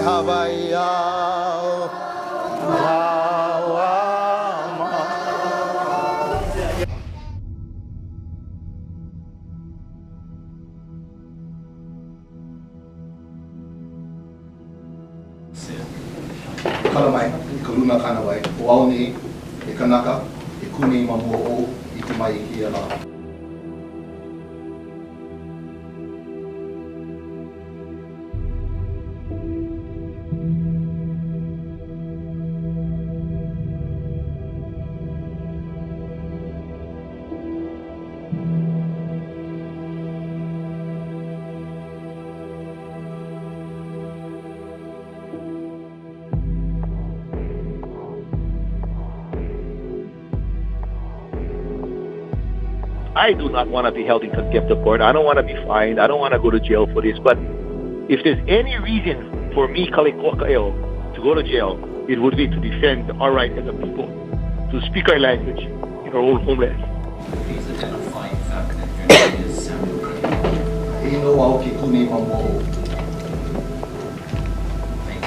Hawaii Kalamai, kaluna kanawai, wao ni kanaka, ikuni mamuo ikumai kiala. I do not want to be held in contempt of court. I don't want to be fined. I don't want to go to jail for this. But if there's any reason for me, Kalikokaeo, to go to jail, it would be to defend our right as a people, to speak our language in our own homeland. Please identify the fact that your name is Samuel Kaeo. Ino wao kikuni mamuo. Thank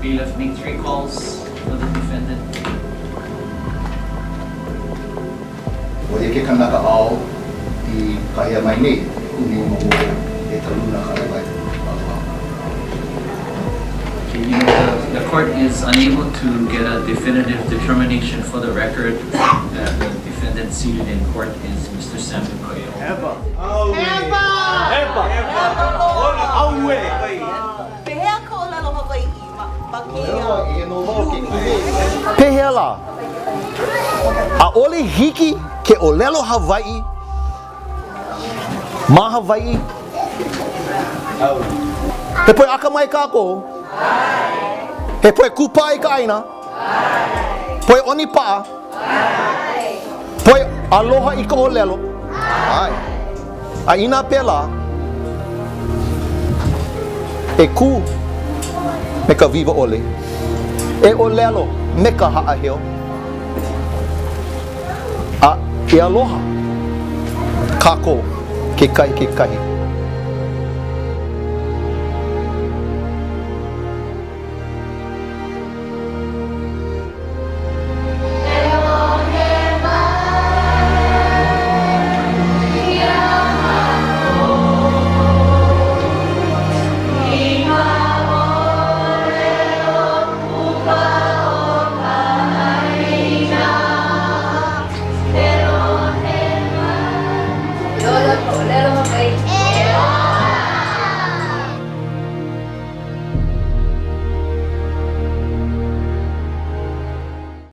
you. Bailiff, make 3 calls for the defendant. Wale ke kanaka ao I kahea mai nei, ikuni mamuo e kaluna kanawai. The court is unable to get a definitive determination for the record that the defendant seated in court is Mr. Samuel Kaeo. Pehela, a ole hiki ke olelo Hawaii, ma Hawaii. He poi akamai kako. He poi kupai ka aina. Poi oni paa. Poi aloha I ka olelo. Ai. A ina pela. E ku me ka viva ole. E olelo me ka haaheo. A e aloha kako ke kai ke kai.